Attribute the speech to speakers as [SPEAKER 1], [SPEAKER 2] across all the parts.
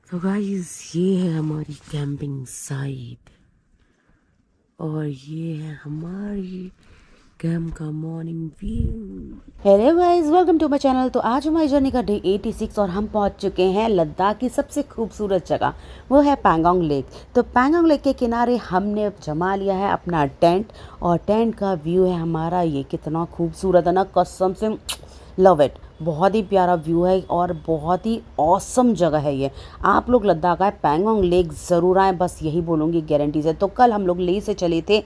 [SPEAKER 1] तो गाइस ये है हमारी कैंपिंग साइट और ये है हमारी कैंप का morning view. Hello guys, welcome to my channel. तो आज हमारी जर्नी का डे 86 और हम पहुंच चुके हैं लद्दाख की सबसे खूबसूरत जगह, वो है पैंगोंग लेक। तो पैंगोंग लेक के किनारे हमने जमा लिया है अपना टेंट और टेंट का व्यू है हमारा ये कितना खूबसूरत है ना, कसम से लव इट। बहुत ही प्यारा व्यू है और बहुत ही ऑसम जगह है ये। आप लोग लद्दाख आए, पैंगोंग लेक ज़रूर आए, बस यही बोलूँगी गारंटी से। तो कल हम लोग लेह से चले थे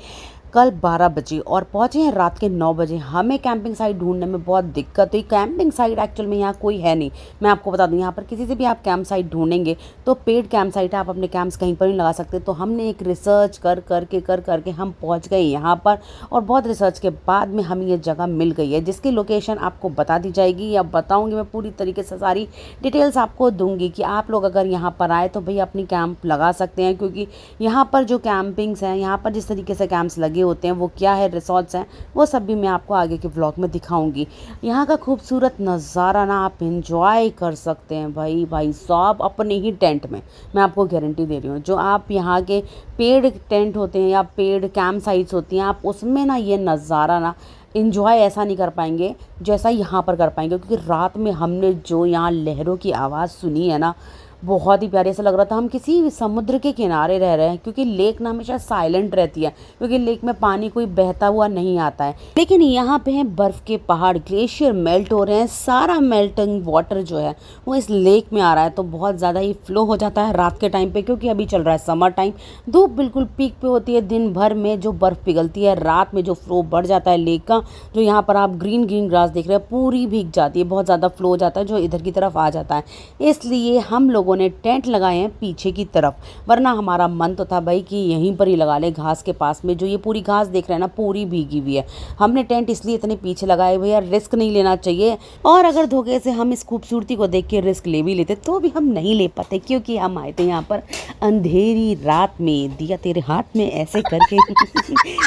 [SPEAKER 1] कल 12 बजे और पहुँचे हैं रात के 9 बजे। हमें कैंपिंग साइट ढूंढने में बहुत दिक्कत हुई। कैंपिंग साइट एक्चुअल में यहाँ कोई है नहीं। मैं आपको बता दूँ, यहाँ पर किसी से भी आप कैंप साइट ढूंढेंगे तो पेड कैंप साइट है, आप अपने कैंप्स कहीं पर नहीं लगा सकते। तो हमने एक रिसर्च कर करके हम पहुँच गए यहाँ पर और बहुत रिसर्च के बाद में हमें ये जगह मिल गई है, जिसकी लोकेशन आपको बता दी जाएगी या बताऊँगी मैं पूरी तरीके से। सारी डिटेल्स आपको दूँगी कि आप लोग अगर यहाँ पर आए तो भैया अपनी कैंप लगा सकते हैं, क्योंकि यहाँ पर जो कैंपिंग्स हैं, यहाँ पर जिस तरीके से कैंप्स लगे होते हैं वो क्या है, रिसॉर्ट्स हैं, वो सब भी मैं आपको आगे के व्लॉग में दिखाऊंगी। यहाँ का खूबसूरत नज़ारा ना आप एंजॉय कर सकते हैं भाई साहब अपने ही टेंट में। मैं आपको गारंटी दे रही हूँ, जो आप यहाँ के पेड टेंट होते हैं या पेड कैंप साइट्स होती हैं, आप उसमें ना ये नज़ारा ना इंजॉय ऐसा नहीं कर पाएंगे जैसा यहाँ पर कर पाएंगे। क्योंकि रात में हमने जो यहाँ लहरों की आवाज़ सुनी है ना, बहुत ही प्यारे। ऐसा लग रहा था हम किसी समुद्र के किनारे रह रहे हैं, क्योंकि लेक ना हमेशा साइलेंट रहती है, क्योंकि लेक में पानी कोई बहता हुआ नहीं आता है। लेकिन यहाँ पे हैं बर्फ़ के पहाड़, ग्लेशियर मेल्ट हो रहे हैं, सारा मेल्टिंग वाटर जो है वो इस लेक में आ रहा है। तो बहुत ज़्यादा ही फ्लो हो जाता है रात के टाइम पे, क्योंकि अभी चल रहा है समर टाइम, धूप बिल्कुल पीक पे होती है। दिन भर में जो बर्फ़ पिघलती है, रात में जो फ्लो बढ़ जाता है लेक का, जो यहाँ पर आप ग्रीन ग्रीन ग्रास देख रहे हैं पूरी भीग जाती है, बहुत ज़्यादा फ्लो हो जाता है जो इधर की तरफ आ जाता है। इसलिए हम लोगों ने टेंट लगाए हैं पीछे की तरफ, वरना हमारा मन तो था भाई कि यहीं पर ही लगा ले घास के पास में। जो ये पूरी घास देख रहे हैं ना, पूरी भीगी हुई है। हमने टेंट इसलिए इतने पीछे लगाए भैया, रिस्क नहीं लेना चाहिए। और अगर धोखे से हम इस खूबसूरती को देख के रिस्क ले भी लेते तो भी हम नहीं ले पाते, क्योंकि हम आए थे यहाँ पर अंधेरी रात में, दिया तेरे हाथ में ऐसे करके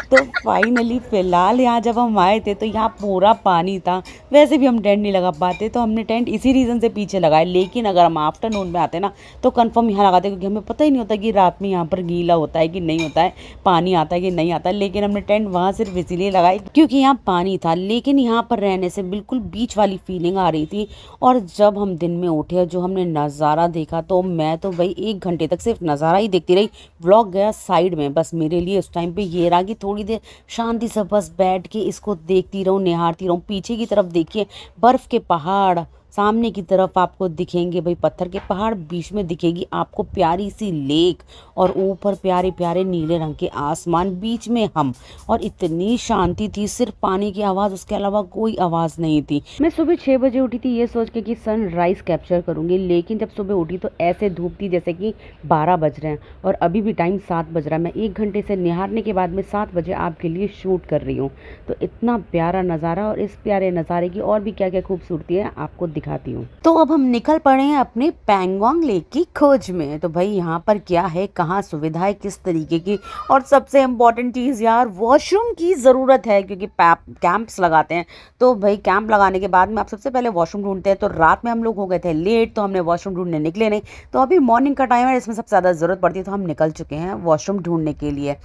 [SPEAKER 1] तो फाइनली फिलहाल यहाँ जब हम आए थे तो यहाँ पूरा पानी था। वैसे भी हम टेंट नहीं लगा पाते, तो हमने टेंट इसी रीज़न से पीछे लगाए। लेकिन अगर हम आफ्टरनून में आते ना तो कंफर्म यहाँ लगाते, क्योंकि हमें पता ही नहीं होता कि रात में यहाँ पर गीला होता है कि नहीं होता है, पानी आता है कि नहीं आता है। लेकिन हमने टेंट वहाँ सिर्फ इसीलिए लगाई क्योंकि यहाँ पानी था। लेकिन यहाँ पर रहने से बिल्कुल बीच वाली फीलिंग आ रही थी। और जब हम दिन में उठे, जो हमने नज़ारा देखा, तो मैं तो भाई 1 घंटे तक सिर्फ नज़ारा ही देखती रही। व्लॉग गया साइड में। बस मेरे लिए उस टाइम पे ये रहा कि थोड़ी देर शांति से बस बैठ के इसको देखती रहूँ, निहारती रहूँ। पीछे की तरफ देखिए बर्फ़ के पहाड़, सामने की तरफ आपको दिखेंगे भाई पत्थर के पहाड़, बीच में दिखेगी आपको प्यारी सी लेक और ऊपर प्यारे प्यारे नीले रंग के आसमान, बीच में हम। और इतनी शांति थी, सिर्फ पानी की आवाज़, उसके अलावा कोई आवाज़ नहीं थी। मैं सुबह 6 बजे उठी थी ये सोच के कि सनराइज़ कैप्चर करूँगी। लेकिन जब सुबह उठी तो ऐसे धूप थी जैसे कि 12 बज रहे हैं और अभी भी टाइम 7 बज रहा है। मैं 1 घंटे से निहारने के बाद में 7 बजे आपके लिए शूट कर रही हूँ। तो इतना प्यारा नज़ारा, और इस प्यारे नज़ारे की और भी क्या क्या खूबसूरती है आपको दिखाती हूँ। तो अब हम निकल पड़े हैं अपने पैंगोंग लेक की खोज में। तो भाई यहाँ पर क्या है, कहाँ सुविधाएं किस तरीके की, और सबसे इम्पोर्टेंट चीज़ यार वॉशरूम की ज़रूरत है, क्योंकि कैंप्स लगाते हैं। तो भाई कैंप लगाने के बाद में आप सबसे पहले वॉशरूम ढूंढते हैं। तो रात में हम लोग हो गए थे लेट, तो हमने वॉशरूम ढूंढने निकले नहीं। तो अभी मॉर्निंग का टाइम है, इसमें सबसे ज़्यादा ज़रूरत पड़ती है, तो हम निकल चुके हैं वॉशरूम ढूंढने के लिए।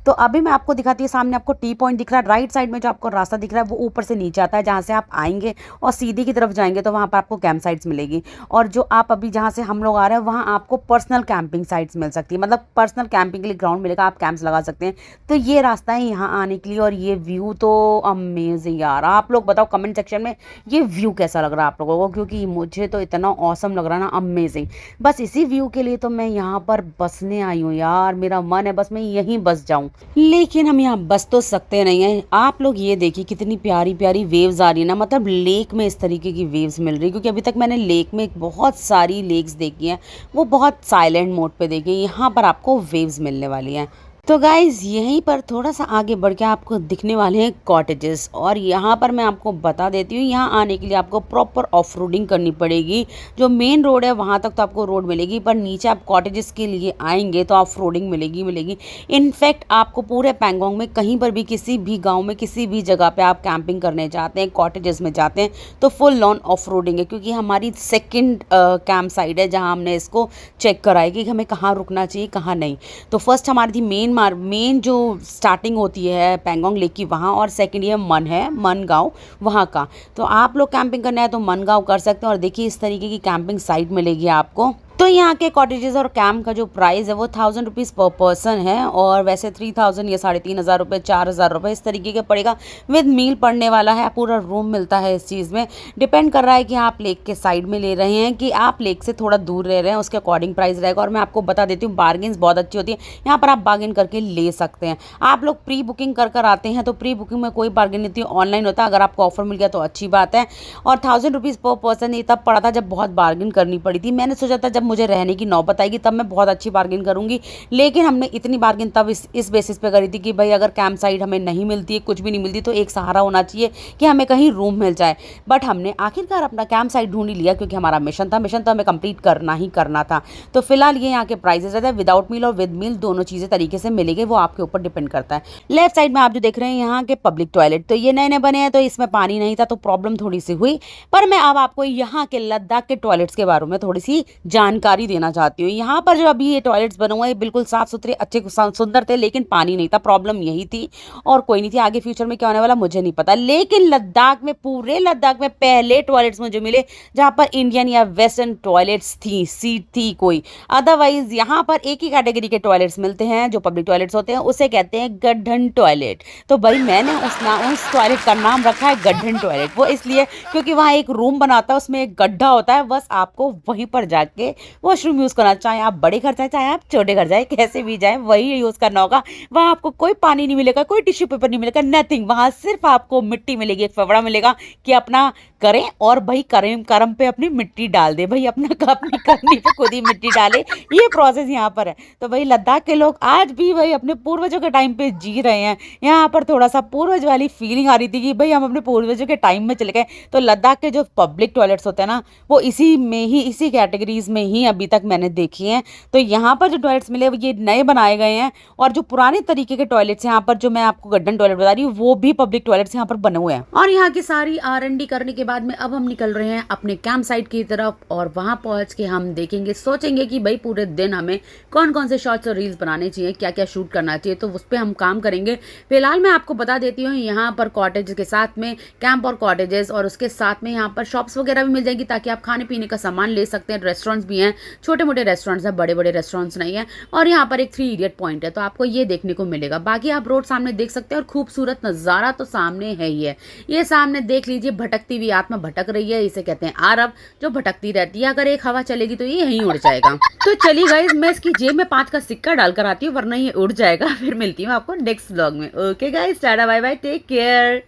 [SPEAKER 1] तो अभी मैं आपको दिखाती हूँ, सामने आपको टी पॉइंट दिख रहा है, राइट साइड में जो आपको रास्ता दिख रहा है वो ऊपर से नीचे आता है। जहाँ से आप आएंगे और सीधी की तरफ जाएंगे तो वहाँ पर आपको कैंप साइट्स मिलेगी। और जो आप अभी जहाँ से हम लोग आ रहे हैं वहाँ आपको पर्सनल कैंपिंग साइट्स मिल सकती है, मतलब पर्सनल कैंपिंग के लिए ग्राउंड मिलेगा, आप कैंप्स लगा सकते हैं। तो ये रास्ता है यहाँ आने के लिए। और ये व्यू तो अमेजिंग यार, आप लोग बताओ कमेंट सेक्शन में ये व्यू कैसा लग रहा है आप लोगों को, क्योंकि मुझे तो इतना ऑसम लग रहा है ना, अमेजिंग। बस इसी व्यू के लिए तो मैं यहाँ पर बसने आई हूँ यार, मेरा मन है बस मैं यहीं बस जाऊँ। लेकिन हम यहाँ बस तो सकते नहीं हैं। आप लोग ये देखिए कितनी प्यारी प्यारी वेव्स आ रही है ना, मतलब लेक में इस तरीके की वेव्स मिल रही है। क्योंकि अभी तक मैंने लेक में बहुत सारी लेक्स देखी हैं, वो बहुत साइलेंट मोड पे देखी हैं। यहाँ पर आपको वेव्स मिलने वाली हैं। तो गाइज यहीं पर थोड़ा सा आगे बढ़ के आपको दिखने वाले हैं कॉटेजेस, और यहाँ पर मैं आपको बता देती हूँ, यहाँ आने के लिए आपको प्रॉपर ऑफ रोडिंग करनी पड़ेगी। जो मेन रोड है वहाँ तक तो आपको रोड मिलेगी, पर नीचे आप कॉटेजेस के लिए आएंगे तो ऑफ रोडिंग मिलेगी। इनफैक्ट आपको पूरे पैंगोंग में कहीं पर भी, किसी भी गाँव में, किसी भी जगह पर आप कैंपिंग करने जाते हैं, कॉटेजेस में जाते हैं, तो फुल लॉन ऑफ रोडिंग है, क्योंकि हमारी सेकेंड कैंप साइट है जहाँ हमने इसको चेक कराया कि हमें कहाँ रुकना चाहिए कहाँ नहीं। तो फर्स्ट हमारी थी मेन जो स्टार्टिंग होती है पैंगोंग लेक की वहाँ, और सेकंड ये मन गांव वहाँ का। तो आप लोग कैंपिंग करना है तो मन गांव कर सकते हैं। और देखिए इस तरीके की कैंपिंग साइट मिलेगी आपको। तो यहाँ के कॉटेजेस और कैंप का जो प्राइस है वो 1000 रुपीज़ पर पर्सन है, और वैसे 3000 या 3500 रुपये, 4000 रुपये इस तरीके का पड़ेगा। विद मील पड़ने वाला है, पूरा रूम मिलता है। इस चीज़ में डिपेंड कर रहा है कि आप लेक के साइड में ले रहे हैं कि आप लेक से थोड़ा दूर रह रहे हैं, उसके अकॉर्डिंग प्राइस रहेगा। और मैं आपको बता देती हूँ बार्गेन्स बहुत अच्छी होती है यहाँ पर, आप बार्गेन करके ले सकते हैं। आप लोग प्री बुकिंग कर आते हैं तो प्री बुकिंग में कोई बार्गेन नहीं होती, ऑनलाइन होता है। अगर आपको ऑफर मिल गया तो अच्छी बात है। और 1000 रुपीज़ पर पर्सन ये तब पड़ा था जब बहुत बार्गेन करनी पड़ी थी। मैंने सोचा था जब मुझे रहने की नौबत आएगी तब मैं बहुत अच्छी बार्गेन करूंगी, लेकिन हमने इतनी बार्गेन तब इस बेसिस पे करी थी कि भाई अगर कैंप साइट हमें नहीं मिलती है, कुछ भी नहीं मिलती, तो एक सहारा होना चाहिए कि हमें कहीं रूम मिल जाए। बट हमने आखिरकार अपना कैंप साइट ढूंढ ही लिया, क्योंकि हमारा मिशन तो हमें कंप्लीट करना ही करना था। तो फिलहाल ये यहाँ के प्राइसेस रहते हैं, विदाउट मील और विद मील दोनों चीज़ें तरीके से मिलेगी, वो आपके ऊपर डिपेंड करता है। लेफ्ट साइड में आप जो देख रहे हैं यहाँ के पब्लिक टॉयलेट, तो ये नए बने हैं तो इसमें पानी नहीं था, तो प्रॉब्लम थोड़ी सी हुई। पर मैं अब आपको यहाँ के लद्दाख के टॉयलेट्स के बारे में थोड़ी सी जानकारी देना चाहती हूँ। यहाँ पर जो अभी ये टॉयलेट्स बने हुए हैं बिल्कुल साफ सुथरे, अच्छे सुंदर थे, लेकिन पानी नहीं था। प्रॉब्लम यही थी और कोई नहीं थी। आगे फ्यूचर में क्या होने वाला मुझे नहीं पता, लेकिन लद्दाख में, पूरे लद्दाख में पहले टॉयलेट्स मुझे मिले जहाँ पर इंडियन या वेस्टर्न टॉयलेट्स थी, सीट थी कोई। अदरवाइज यहाँ पर एक ही कैटेगरी के टॉयलेट्स मिलते हैं, जो पब्लिक टॉयलेट्स होते हैं, उसे कहते हैं गड्ढन टॉयलेट। तो भाई मैंने उस टॉयलेट का नाम रखा है गड्ढन टॉयलेट। वो इसलिए क्योंकि वहाँ एक रूम बनाता है, उसमें एक गड्ढा होता है, बस आपको वहीं पर जाके वॉशरूम यूज़ करना, चाहे आप बड़े घर जाए चाहे आप छोटे घर जाए, कैसे भी जाए वही यूज़ करना होगा। वहाँ आपको कोई पानी नहीं मिलेगा, कोई टिश्यू पेपर नहीं मिलेगा, नथिंग। वहाँ सिर्फ आपको मिट्टी मिलेगी, एक फवड़ा मिलेगा कि अपना करें, और भाई करम पे अपनी मिट्टी डाल दे, भाई अपनी करनी पे खुद ही मिट्टी डाले, ये प्रोसेस यहाँ पर है। तो भाई लद्दाख के लोग आज भी भाई अपने पूर्वजों के टाइम पे जी रहे हैं। यहाँ पर थोड़ा सा पूर्वज वाली फीलिंग आ रही थी कि भाई हम अपने पूर्वजों के टाइम में चले गए। तो लद्दाख के जो पब्लिक टॉयलेट्स होते हैं ना, वो इसी कैटेगरीज में ही अभी तक मैंने देखी हैं। तो यहाँ पर जो टॉयलेट्स मिले ये नए बनाए गए हैं, और जो पुराने तरीके के टॉयलेट्स यहाँ पर, जो मैं आपको गड्ढन टॉयलेट बता रही हूँ, वो भी पब्लिक टॉयलेट्स यहाँ पर बने हुए हैं। और यहाँ की सारी R&D करने के बाद में अब हम निकल रहे हैं अपने कैंप साइट की तरफ, और वहां पहुंच के हम देखेंगे, सोचेंगे कि भाई पूरे दिन हमें कौन कौन से शॉट्स और रील्स बनाने चाहिए, क्या क्या शूट करना चाहिए, तो उस पर हम काम करेंगे। फिलहाल मैं आपको बता देती हूँ, यहाँ पर कॉटेज के साथ में कैंप और कॉटेजेस, और उसके साथ में यहाँ पर शॉप्स वगैरह भी मिल जाएंगी, ताकि आप खाने पीने का सामान ले सकते हैं। रेस्टोरेंट्स भी हैं, छोटे मोटे रेस्टोरेंट्स हैं, बड़े बड़े रेस्टोरेंट्स नहीं है। और यहाँ पर एक 3 इडियट पॉइंट है, तो आपको ये देखने को मिलेगा। बाकी आप रोड सामने देख सकते हैं, और खूबसूरत नज़ारा तो सामने है ही है। ये सामने देख लीजिए, भटकती हुई आत्मा भटक रही है, इसे कहते हैं आरब, जो भटकती रहती है। अगर एक हवा चलेगी तो ये यहीं उड़ जाएगा। तो चलिए गाइस, मैं इसकी जेब में 5 का सिक्का डालकर आती हूँ, वरना ये उड़ जाएगा। फिर मिलती हूँ आपको नेक्स्ट व्लॉग में। Okay guys, tata bye bye, take care.